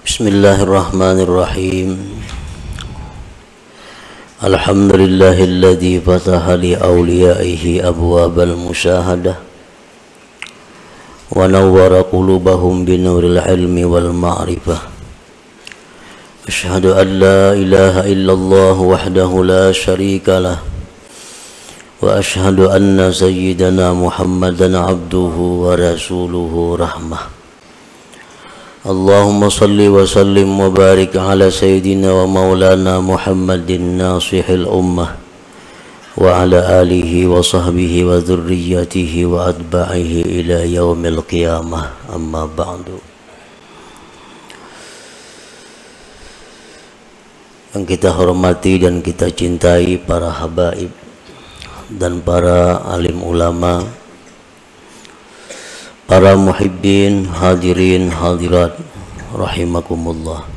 Bismillahirrahmanirrahim. Alhamdulillahilladzi fataha li awliyaihi abwabal musyahadah wa nawwara qulubahum binuril ilmi wal ma'rifah. Asyhadu an la ilaha illallah wahdahu la syarika lah wa asyhadu anna sayyidana Muhammadan abduhu wa rasuluhu rahmah. Allahumma salli wa sallim wa barik ala sayyidina wa maulana Muhammadin nasihil ummah wa ala alihi wa sahbihi wa dhurriyyatihi wa atba'ihi ila yaumil qiyamah, amma ba'du. Yang kita hormati dan kita cintai para habaib dan para alim ulama, para muhibbin, hadirin, hadirat, rahimakumullah.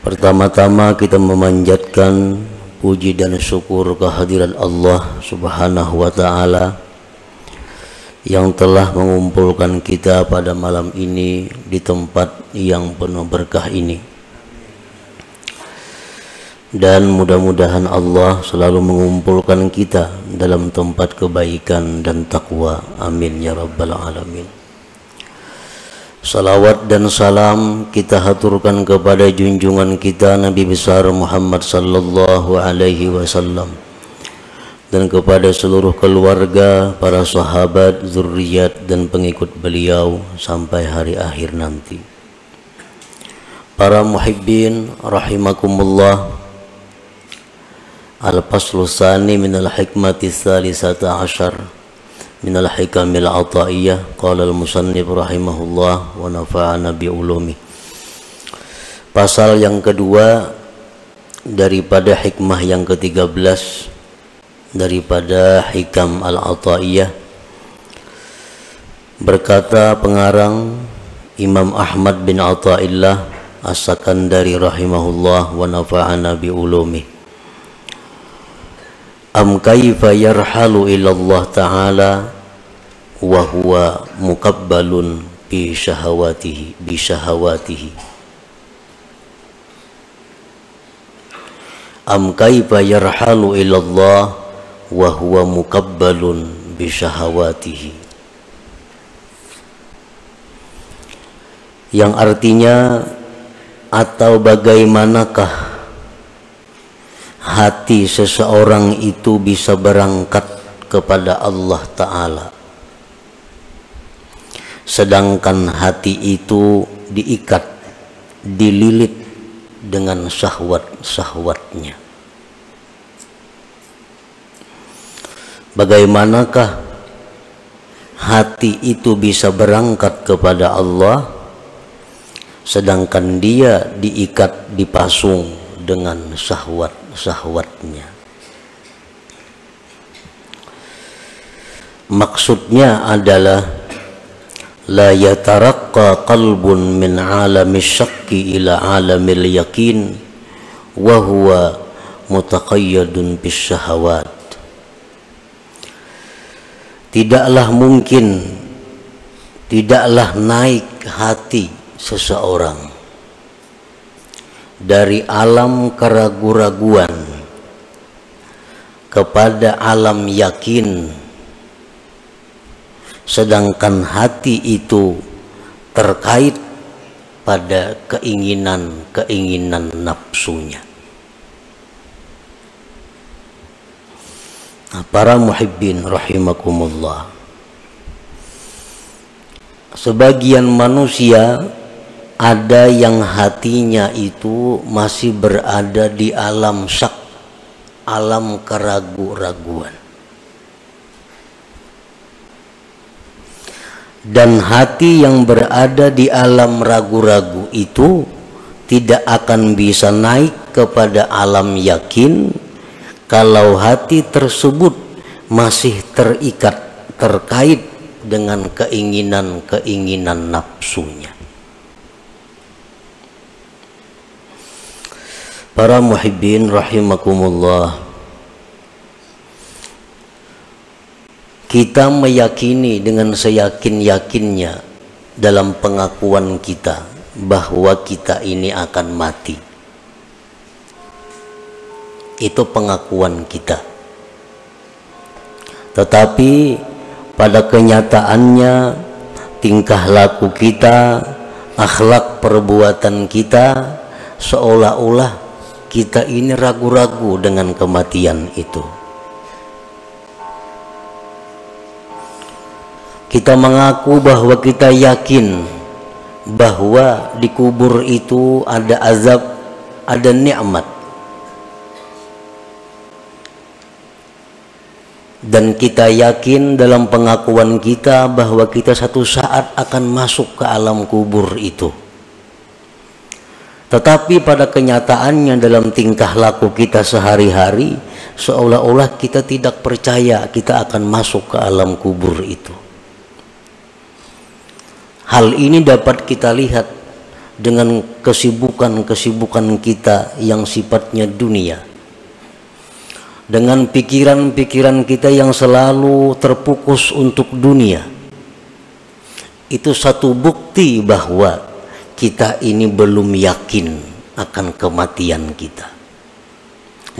Pertama-tama kita memanjatkan puji dan syukur kehadirat Allah subhanahu wa ta'ala yang telah mengumpulkan kita pada malam ini di tempat yang penuh berkah ini. Dan mudah-mudahan Allah selalu mengumpulkan kita dalam tempat kebaikan dan takwa. Amin ya rabbal alamin. Salawat dan salam kita haturkan kepada junjungan kita Nabi besar Muhammad sallallahu alaihi wasallam dan kepada seluruh keluarga, para sahabat, zuriat dan pengikut beliau sampai hari akhir nanti. Para muhibbin rahimakumullah. Al-faslu tsani minal hikmati tsalisata asyar minal hikamil ataiyah, qala al-musannif rahimahullah wa nafa'ana bi ulumi. Pasal yang kedua daripada hikmah yang ke-13 daripada hikam al-ataiyah. Berkata pengarang Imam Ahmad bin Athaillah As-Sakandari rahimahullah wa nafa'ana bi ulumi. Am kaifa yarhalu ilallah ta'ala wa huwa muqabbalun bi syahawatihi Am kaifa yarhalu ilallah wa huwa muqabbalun bi syahawatihi, yang artinya, atau bagaimanakah hati seseorang itu bisa berangkat kepada Allah Ta'ala, sedangkan hati itu diikat, dililit dengan syahwat-syahwatnya. Bagaimanakah hati itu bisa berangkat kepada Allah, sedangkan dia diikat, dipasung dengan syahwatnya. Maksudnya adalah la yataraqqa qalbun min alami syakki ila alamil yakin wa huwa mutaqayyadun bis syahawat. Tidaklah mungkin, tidaklah naik hati seseorang dari alam keraguan-raguan kepada alam yakin, sedangkan hati itu terkait pada keinginan-keinginan nafsunya. Nah, para muhibbin rahimakumullah, sebagian manusia ada yang hatinya itu masih berada di alam syak, alam keraguan-raguan. Dan hati yang berada di alam ragu-ragu itu tidak akan bisa naik kepada alam yakin kalau hati tersebut masih terikat, terkait dengan keinginan-keinginan nafsunya. Para muhibbin rahimakumullah, kita meyakini dengan seyakin-yakinnya dalam pengakuan kita bahwa kita ini akan mati. Itu pengakuan kita. Tetapi pada kenyataannya tingkah laku kita, akhlak perbuatan kita, seolah-olah kita ini ragu-ragu dengan kematian itu. Kita mengaku bahwa kita yakin bahwa di kubur itu ada azab, ada nikmat. Dan kita yakin dalam pengakuan kita bahwa kita satu saat akan masuk ke alam kubur itu. Tetapi pada kenyataannya dalam tingkah laku kita sehari-hari, seolah-olah kita tidak percaya kita akan masuk ke alam kubur itu. Hal ini dapat kita lihat dengan kesibukan-kesibukan kita yang sifatnya dunia. Dengan pikiran-pikiran kita yang selalu terfokus untuk dunia. Itu satu bukti bahwa kita ini belum yakin akan kematian kita.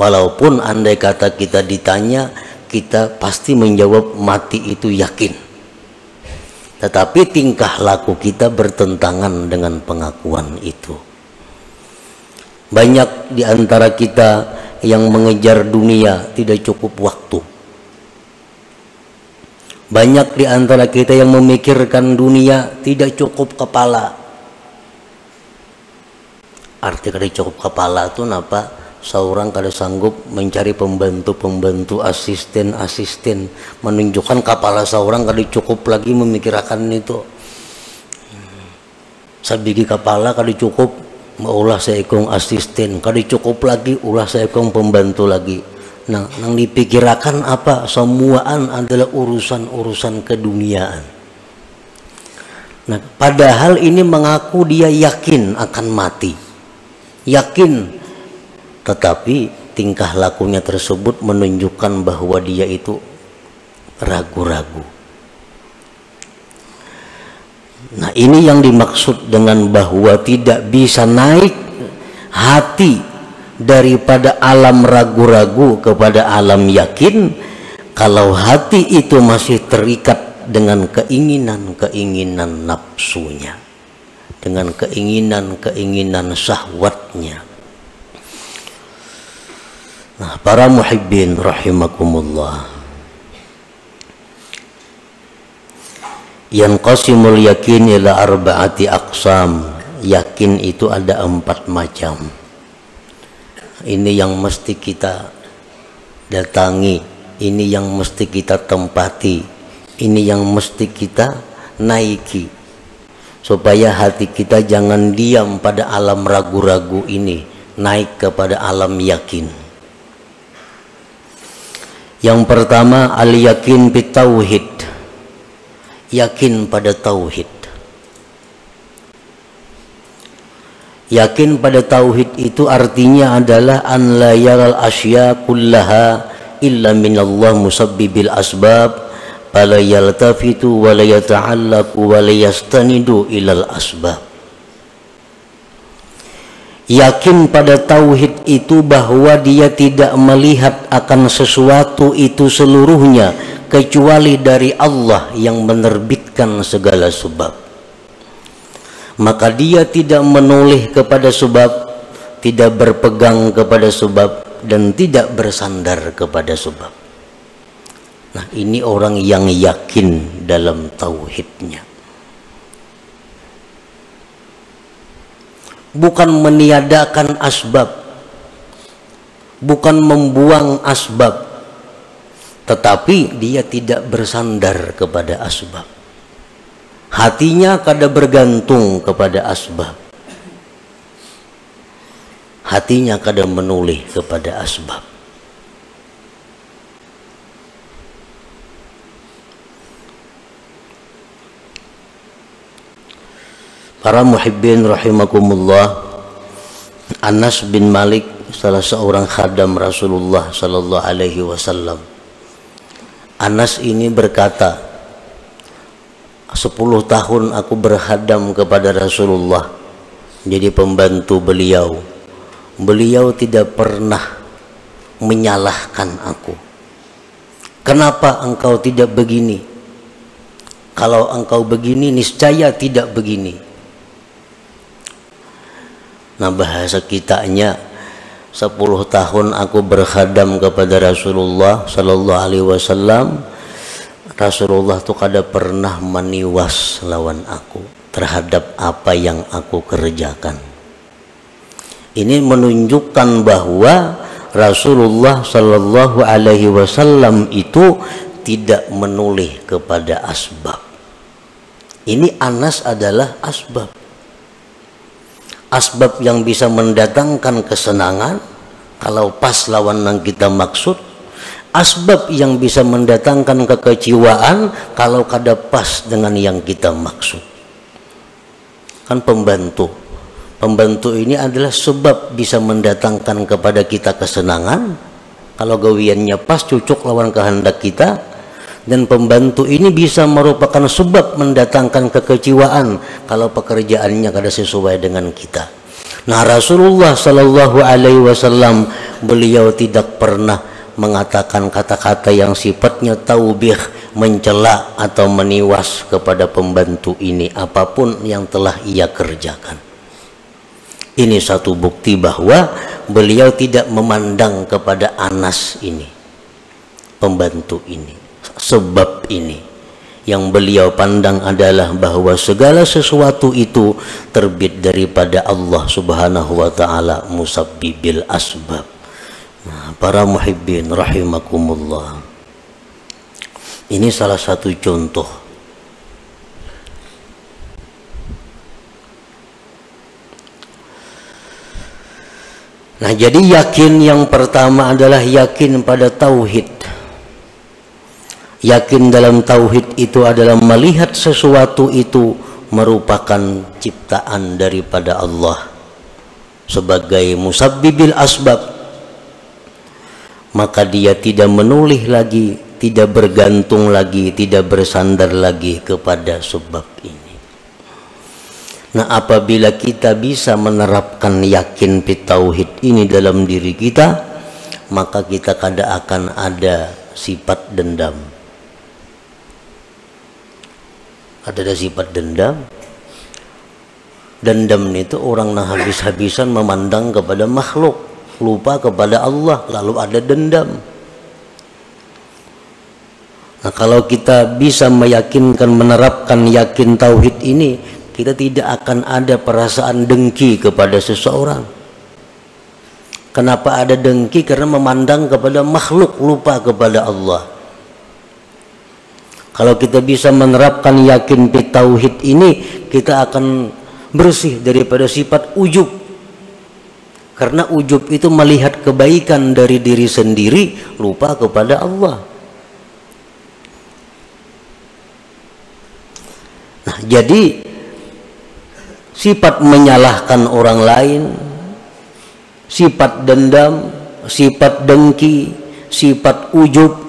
Walaupun andai kata kita ditanya, kita pasti menjawab mati itu yakin. Tetapi tingkah laku kita bertentangan dengan pengakuan itu. Banyak di antara kita yang mengejar dunia tidak cukup waktu. Banyak di antara kita yang memikirkan dunia tidak cukup kepala. Arti kada cukup kepala itu napa? Seorang kada sanggup mencari pembantu-pembantu, asisten-asisten, menunjukkan kepala seorang kada cukup lagi memikirkan itu. Sabigi kepala kada cukup, ulah seekong asisten, kada cukup lagi ulah seekong pembantu lagi. Nah, yang dipikirkan apa? Semuaan adalah urusan-urusan keduniaan. Nah, padahal ini mengaku dia yakin akan mati, yakin, tetapi tingkah lakunya tersebut menunjukkan bahwa dia itu ragu-ragu. Nah, ini yang dimaksud dengan bahwa tidak bisa naik hati daripada alam ragu-ragu kepada alam yakin kalau hati itu masih terikat dengan keinginan-keinginan nafsunya, dengan keinginan-keinginan syahwatnya. Nah, para muhibbin rahimakumullah, yanqasimul yakin ila arba'ati aqsam. Yakin itu ada 4 macam. Ini yang mesti kita datangi, ini yang mesti kita tempati, ini yang mesti kita naiki, supaya hati kita jangan diam pada alam ragu-ragu ini, naik kepada alam yakin. Yang pertama, al-yakin bitauhid, yakin pada tauhid. Yakin pada tauhid itu artinya adalah an la yaral asya kullaha illa minallah musabbibil asbab fala yaltafitu wa la yata'allaqu wa la yastanidu ilal asbab. Yakin pada tauhid itu bahwa dia tidak melihat akan sesuatu itu seluruhnya kecuali dari Allah yang menerbitkan segala sebab. Maka dia tidak menoleh kepada sebab, tidak berpegang kepada sebab, dan tidak bersandar kepada sebab. Nah, ini orang yang yakin dalam tauhidnya. Bukan meniadakan asbab, bukan membuang asbab, tetapi dia tidak bersandar kepada asbab. Hatinya kada bergantung kepada asbab, hatinya kada menoleh kepada asbab. Para muhibbin rahimakumullah, Anas bin Malik, salah seorang khadam Rasulullah sallallahu alaihi wasallam. Anas ini berkata, 10 tahun aku berkhadam kepada Rasulullah jadi pembantu beliau. Beliau tidak pernah menyalahkan aku. Kenapa engkau tidak begini? Kalau engkau begini, niscaya tidak begini. Nah, bahasa kitanya, 10 tahun aku berkhadam kepada Rasulullah Sallallahu Alaihi Wasallam. Rasulullah tuh kada pernah meniwas lawan aku terhadap apa yang aku kerjakan. Ini menunjukkan bahwa Rasulullah Sallallahu Alaihi Wasallam itu tidak menoleh kepada asbab. Ini Anas adalah asbab. Asbab yang bisa mendatangkan kesenangan kalau pas lawan yang kita maksud. Asbab yang bisa mendatangkan kekecewaan kalau kada pas dengan yang kita maksud. Kan pembantu ini adalah sebab bisa mendatangkan kepada kita kesenangan kalau gawiannya pas cocok lawan kehendak kita, dan pembantu ini bisa merupakan sebab mendatangkan kekecewaan kalau pekerjaannya kada sesuai dengan kita. Nah, Rasulullah Sallallahu Alaihi Wasallam beliau tidak pernah mengatakan kata-kata yang sifatnya taubih, mencela atau meniwas kepada pembantu ini apapun yang telah ia kerjakan. Ini satu bukti bahwa beliau tidak memandang kepada Anas ini, pembantu ini, sebab ini. Yang beliau pandang adalah bahwa segala sesuatu itu terbit daripada Allah Subhanahu wa Ta'ala, musabbibil asbab. Nah, para muhibbin rahimakumullah, ini salah satu contoh. Nah, jadi yakin yang pertama adalah yakin pada tauhid. Yakin dalam tauhid itu adalah melihat sesuatu itu merupakan ciptaan daripada Allah sebagai musabbibil asbab. Maka dia tidak menoleh lagi, tidak bergantung lagi, tidak bersandar lagi kepada sebab ini. Nah, apabila kita bisa menerapkan yakin bitauhid ini dalam diri kita, maka kita kada akan ada sifat dendam. Ada sifat dendam. Dendam itu orang yang habis-habisan memandang kepada makhluk, lupa kepada Allah, lalu ada dendam. Nah, kalau kita bisa meyakinkan, menerapkan yakin tauhid ini, kita tidak akan ada perasaan dengki kepada seseorang. Kenapa ada dengki? Karena memandang kepada makhluk, lupa kepada Allah. Kalau kita bisa menerapkan yakin tauhid ini, kita akan bersih daripada sifat ujub. Karena ujub itu melihat kebaikan dari diri sendiri, lupa kepada Allah. Nah, jadi sifat menyalahkan orang lain, sifat dendam, sifat dengki, sifat ujub,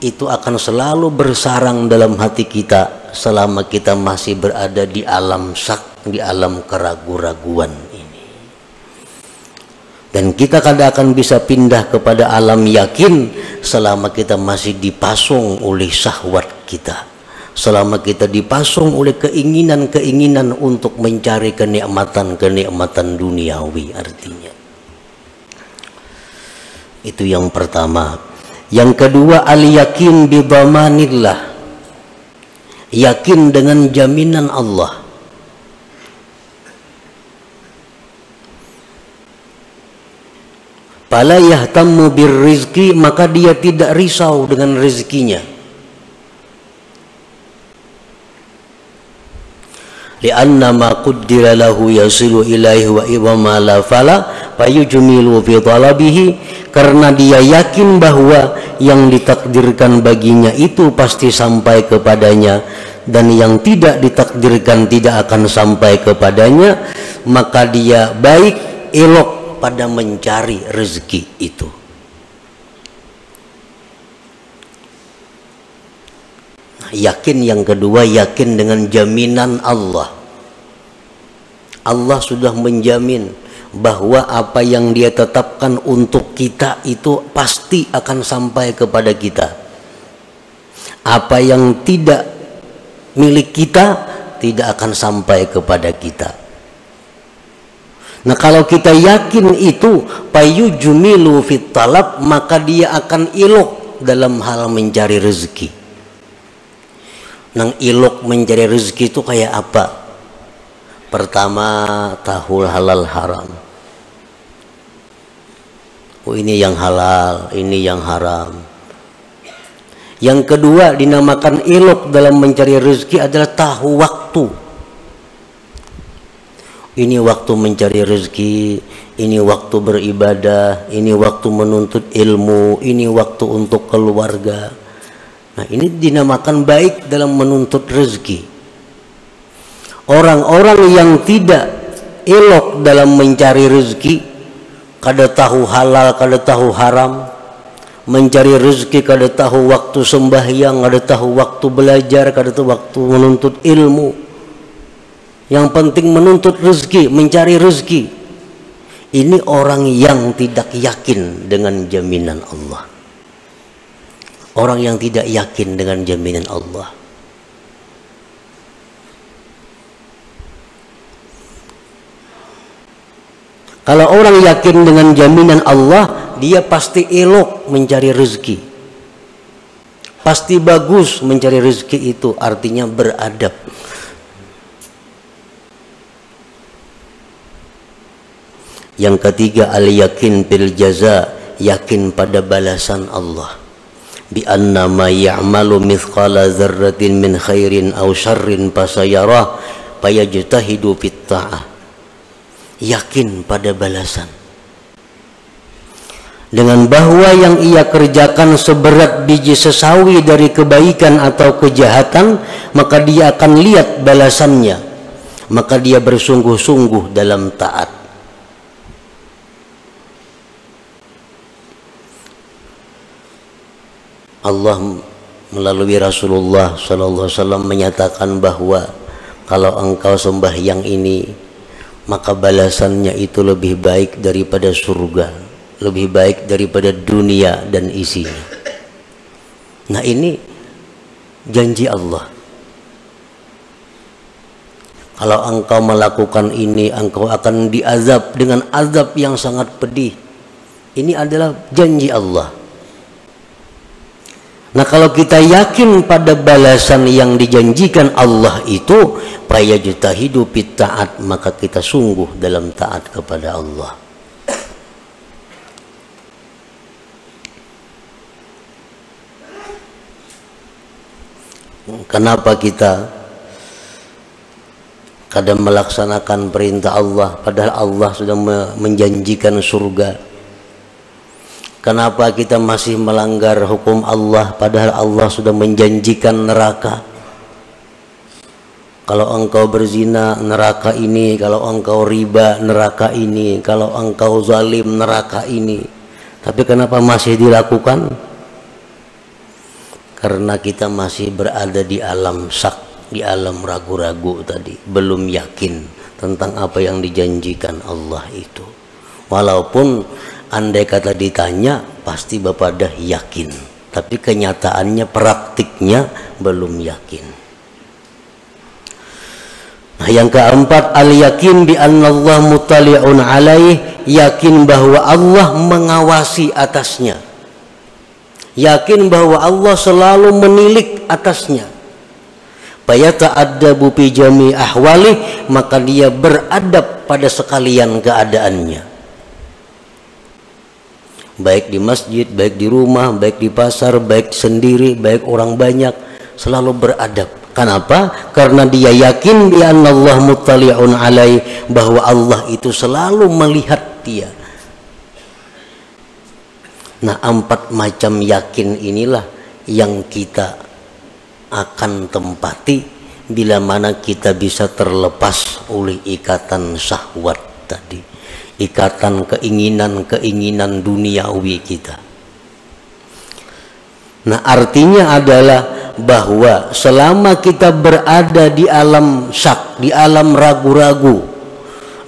itu akan selalu bersarang dalam hati kita selama kita masih berada di alam syak, di alam keraguan-raguan ini. Dan kita kadang akan bisa pindah kepada alam yakin selama kita masih dipasung oleh syahwat kita, selama kita dipasung oleh keinginan-keinginan untuk mencari kenikmatan-kenikmatan duniawi artinya. Itu yang pertama. Yang kedua, al-yakin bidhamanillah, yakin dengan jaminan Allah. Fala yahtammu birrizqi, maka dia tidak risau dengan rezekinya. Lianna ma qaddara lahu yasilu ilaihi wa ma la fala fayujmilu fi talabihi, karena dia yakin bahwa yang ditakdirkan baginya itu pasti sampai kepadanya, dan yang tidak ditakdirkan tidak akan sampai kepadanya, maka dia baik elok pada mencari rezeki itu. Yakin yang kedua, yakin dengan jaminan Allah. Allah sudah menjamin bahwa apa yang Dia tetapkan untuk kita itu pasti akan sampai kepada kita. Apa yang tidak milik kita tidak akan sampai kepada kita. Nah, kalau kita yakin itu, payujmilu fit talab, maka dia akan ilok dalam hal mencari rezeki. Nang ilok mencari rezeki itu kayak apa? Pertama, tahu halal haram. Oh, ini yang halal, ini yang haram. Yang kedua, dinamakan ilok dalam mencari rezeki adalah tahu waktu. Ini waktu mencari rezeki, ini waktu beribadah, ini waktu menuntut ilmu, ini waktu untuk keluarga. Nah, ini dinamakan baik dalam menuntut rezeki. Orang-orang yang tidak elok dalam mencari rezeki, kada tahu halal, kada tahu haram, mencari rezeki kada tahu waktu sembahyang, kada tahu waktu belajar, kada tahu waktu menuntut ilmu. Yang penting menuntut rezeki, mencari rezeki. Ini orang yang tidak yakin dengan jaminan Allah. Orang yang tidak yakin dengan jaminan Allah. Kalau orang yakin dengan jaminan Allah, dia pasti elok mencari rezeki. Pasti bagus mencari rezeki itu, artinya beradab. Yang ketiga, al-yakin bil jaza, yakin pada balasan Allah. Bi anna ma ya'malu mithqala dzarratin min khairin aw syarrin fasayarah fayajtahidu fit ta'ah. Yakin pada balasan. Dengan bahwa yang ia kerjakan seberat biji sesawi dari kebaikan atau kejahatan, maka dia akan lihat balasannya. Maka dia bersungguh-sungguh dalam taat. Allah melalui Rasulullah SAW menyatakan bahwa kalau engkau sembahyang ini, maka balasannya itu lebih baik daripada surga, lebih baik daripada dunia dan isinya. Nah, ini janji Allah. Kalau engkau melakukan ini, engkau akan diazab dengan azab yang sangat pedih. Ini adalah janji Allah. Nah, kalau kita yakin pada balasan yang dijanjikan Allah itu, fayajtahidu fit ta'at, maka kita sungguh dalam taat kepada Allah. Kenapa kita kadang melaksanakan perintah Allah padahal Allah sudah menjanjikan surga? Kenapa kita masih melanggar hukum Allah padahal Allah sudah menjanjikan neraka? Kalau engkau berzina, neraka ini. Kalau engkau riba, neraka ini. Kalau engkau zalim, neraka ini. Tapi kenapa masih dilakukan? Karena kita masih berada di alam syak, di alam ragu-ragu tadi, belum yakin tentang apa yang dijanjikan Allah itu. Walaupun andai kata ditanya, pasti Bapak dah yakin. Tapi kenyataannya, praktiknya belum yakin. Nah, yang keempat, al-yakin bi anna Allah muttali'un alaih, yakin bahwa Allah mengawasi atasnya. Yakin bahwa Allah selalu menilik atasnya. Fayata'addabu bi jami ahwalih, maka dia beradab pada sekalian keadaannya. Baik di masjid, baik di rumah, baik di pasar, baik sendiri, baik orang banyak, selalu beradab. Kenapa? Karena dia yakin bi anna Allah muttali'un alaih, bahwa Allah itu selalu melihat dia. Nah, 4 macam yakin inilah yang kita akan tempati bila mana kita bisa terlepas oleh ikatan syahwat tadi, ikatan keinginan-keinginan duniawi kita. Nah, artinya adalah bahwa selama kita berada di alam syak, di alam ragu-ragu,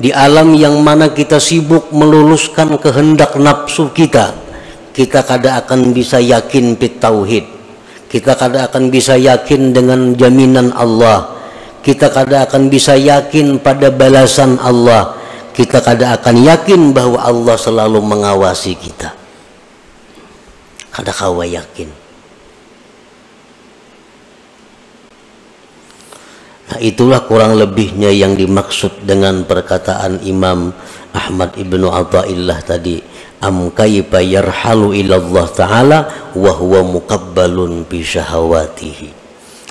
di alam yang mana kita sibuk meluluskan kehendak nafsu kita kada akan bisa yakin bit tauhid, kita kada akan bisa yakin dengan jaminan Allah, kita kada akan bisa yakin pada balasan Allah, kita kada akan yakin bahwa Allah selalu mengawasi kita, kada kawa yakin. Nah, itulah kurang lebihnya yang dimaksud dengan perkataan Imam Ahmad ibnu Athaillah tadi, am kaifa yarhalu ilallah ta'ala wa huwa muqabbalun bi syahawatihi.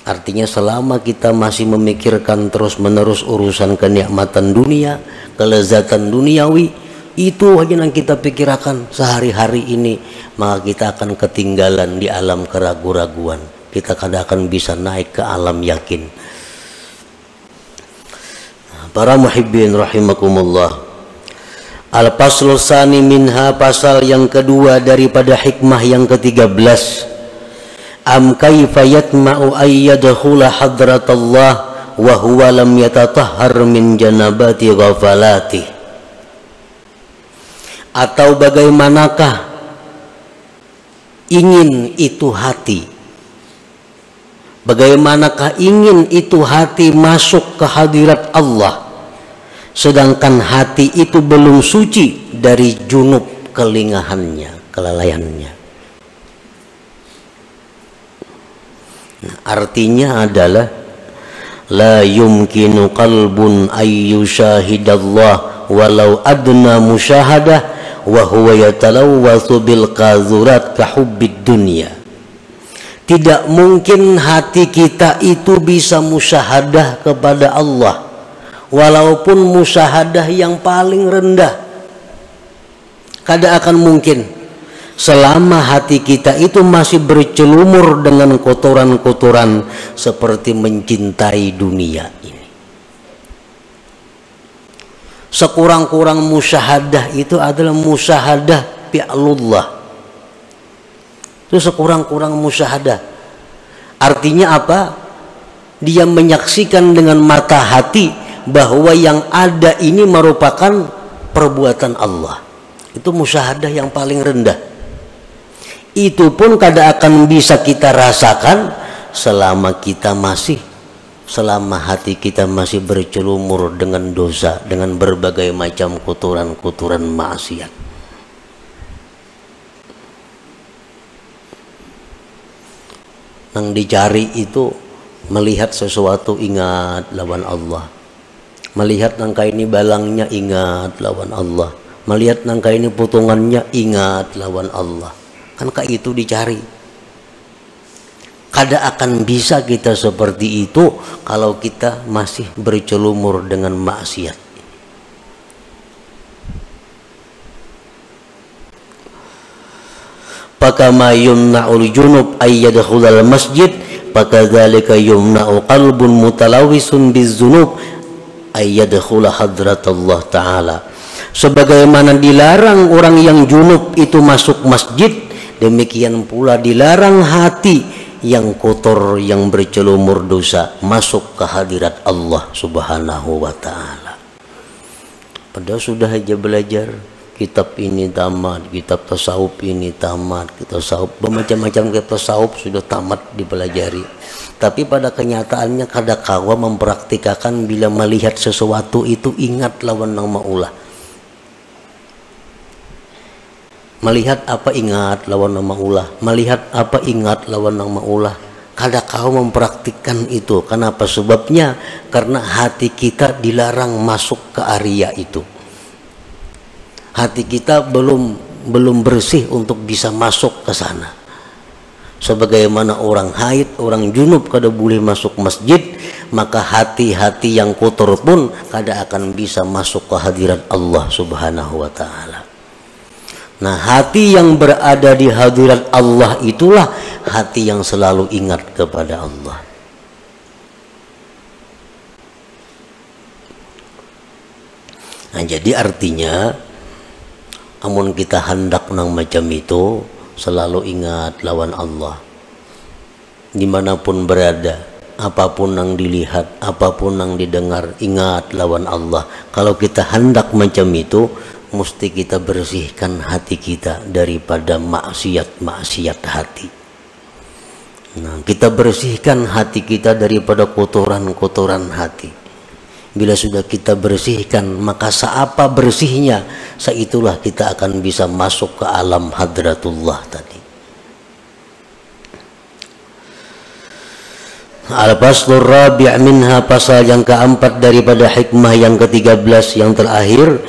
Artinya selama kita masih memikirkan terus menerus urusan kenikmatan dunia, kelezatan duniawi, itu aja yang kita pikirkan sehari-hari ini, maka kita akan ketinggalan di alam keraguan-raguan, kita kada akan bisa naik ke alam yakin. Para muhibbin rahimakumullah, al-faslu tsani minha, pasal yang kedua daripada hikmah yang ke-13, am kaifa yatma'u ay yadkhula hadratallah wa huwa lam yatatahhar min janabati ghafalati. Atau bagaimanakah ingin itu hati, bagaimanakah ingin itu hati masuk ke hadirat Allah, sedangkan hati itu belum suci dari junub kelingahannya, kelalaiannya. Nah, artinya adalah la yumkinu qalbun ayyushahidallah walau adna musyahadah wa huwa yatalawwathu bil qazurat ka hubbid dunya. Tidak mungkin hati kita itu bisa musyahadah kepada Allah, walaupun musyahadah yang paling rendah, kada akan mungkin selama hati kita itu masih bercelumur dengan kotoran-kotoran seperti mencintai dunia ini. Sekurang-kurang musyahadah itu adalah musyahadah fi'lullah. Itu sekurang-kurang musyahadah. Artinya apa? Dia menyaksikan dengan mata hati bahwa yang ada ini merupakan perbuatan Allah. Itu musyahadah yang paling rendah. Itu pun kada akan bisa kita rasakan selama hati kita masih bercelumur dengan dosa, dengan berbagai macam kotoran-kotoran maksiat. Yang dicari itu melihat sesuatu ingat lawan Allah, melihat nangka ini balangnya ingat lawan Allah, melihat nangka ini potongannya ingat lawan Allah, kan kayak itu dicari. Kada akan bisa kita seperti itu kalau kita masih bercelumur dengan maksiat. Fakama yumna'ul junub ay yadkhulal masjid, fakadzalika yumna'u qalbun mutalawisun bizzunub ay yadkhula hadratullah ta'ala. Sebagaimana dilarang orang yang junub itu masuk masjid, demikian pula dilarang hati yang kotor, yang bercelumur dosa masuk ke hadirat Allah Subhanahu wa ta'ala. Padahal sudah aja belajar kitab ini tamat, kitab tasawuf ini tamat, kitab tasawuf bermacam-macam kitab tasawuf sudah tamat dipelajari, tapi pada kenyataannya kada kawa mempraktikkan. Bila melihat sesuatu itu ingat lawan nama ulah, melihat apa ingat lawan nama ulah, melihat apa ingat lawan nama ulah, kada kawa mempraktikkan itu. Kenapa? Sebabnya karena hati kita dilarang masuk ke area itu. Hati kita belum bersih untuk bisa masuk ke sana. Sebagaimana orang haid, orang junub kada boleh masuk masjid, maka hati-hati yang kotor pun kada akan bisa masuk ke hadirat Allah Subhanahu wa ta'ala. Nah, hati yang berada di hadirat Allah itulah hati yang selalu ingat kepada Allah. Nah, jadi artinya amun kita hendak nang macam itu, selalu ingat lawan Allah dimanapun berada. apapun yang dilihat, apapun yang didengar, ingat lawan Allah. Kalau kita hendak macam itu, mesti kita bersihkan hati kita daripada maksiat hati. Nah, kita bersihkan hati kita daripada kotoran-kotoran hati. Bila sudah kita bersihkan, maka seapa bersihnya, seitulah kita akan bisa masuk ke alam hadratullah tadi. Al-Faslur Rabi' minha, pasal yang keempat daripada hikmah yang ke-13 yang terakhir.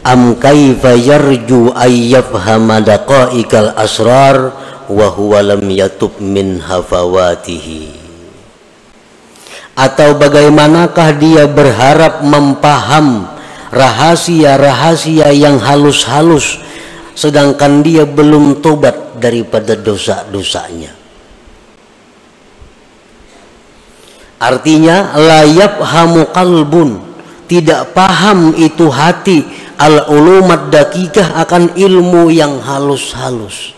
Am kaifa yarju ayyafhama daqa'iqal asrar wa huwa lam yatub min hafawatihi. Atau bagaimanakah dia berharap mempaham rahasia-rahasia yang halus-halus, sedangkan dia belum tobat daripada dosa-dosanya. Artinya la yafhamu qalbun, tidak paham itu hati, al-ulumat dakikah, akan ilmu yang halus-halus.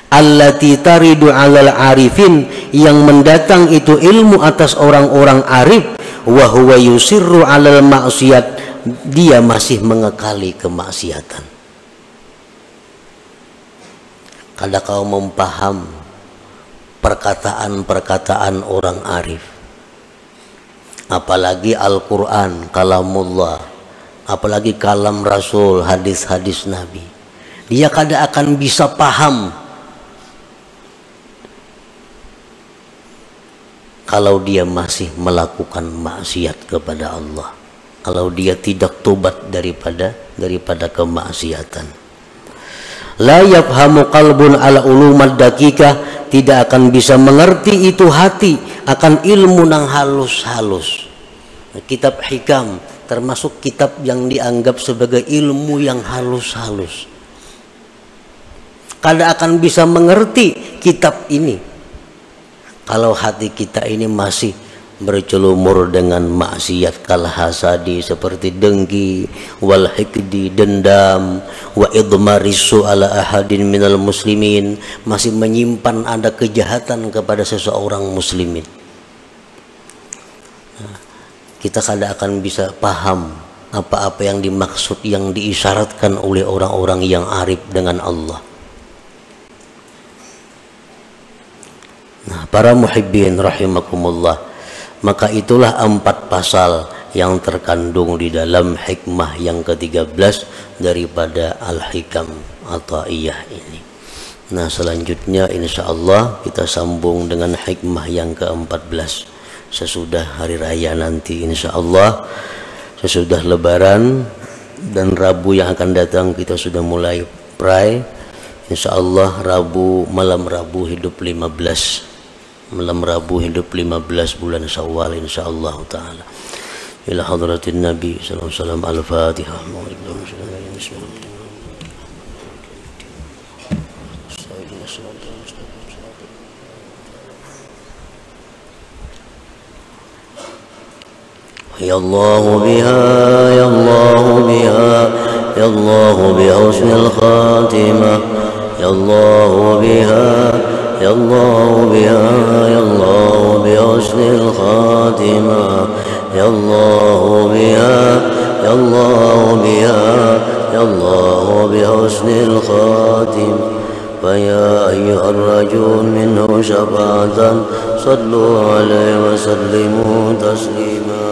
Allati taridu alal arifin, yang mendatang itu ilmu atas orang-orang arif. Wa huwa yusirru alal maksiat, dia masih mengekali kemaksiatan. Kalau kau mempaham perkataan-perkataan orang arif, apalagi Al-Quran, kalamullah, apalagi kalam Rasul, hadis-hadis Nabi, dia kada akan bisa paham kalau dia masih melakukan maksiat kepada Allah, kalau dia tidak tobat daripada kemaksiatan. La yafhamu qalbun ala ulumat dakikah, tidak akan bisa mengerti itu hati akan ilmu nang halus-halus. Kitab hikam termasuk kitab yang dianggap sebagai ilmu yang halus-halus. Kada akan bisa mengerti kitab ini kalau hati kita ini masih bercelumur dengan maksiat kal hasadi, seperti dengki, wal hikdi, dendam, wa idmarisu ala ahadin minal muslimin, masih menyimpan ada kejahatan kepada seseorang muslimin. Kita kada akan bisa paham apa-apa yang dimaksud, yang diisyaratkan oleh orang-orang yang arif dengan Allah. Nah, para muhibbin rahimakumullah, maka itulah 4 pasal yang terkandung di dalam hikmah yang ke-13 daripada Al-Hikam Athaiyah ini. Nah, selanjutnya insyaallah kita sambung dengan hikmah yang ke-14 sesudah hari raya nanti insyaallah, sesudah lebaran dan Rabu yang akan datang kita sudah mulai pray insyaallah. Malam Rabu hidup 15 bulan Syawal insyaallah taala. Ila hadratin Nabi sallallahu alaihi wasallam. Al-Fatihah. Ya Allah biha, ya Allah biha, ya Allah bi husnil khatimah, ya Allah biha, ya Allah biha, ya Allah bi husnil khatimah, ya Allah biha, ya Allah biha, ya Allah bi husnil khatimah. فيا أيها الرجل منه شفاعة صلوا عليه وسلموا تسليما.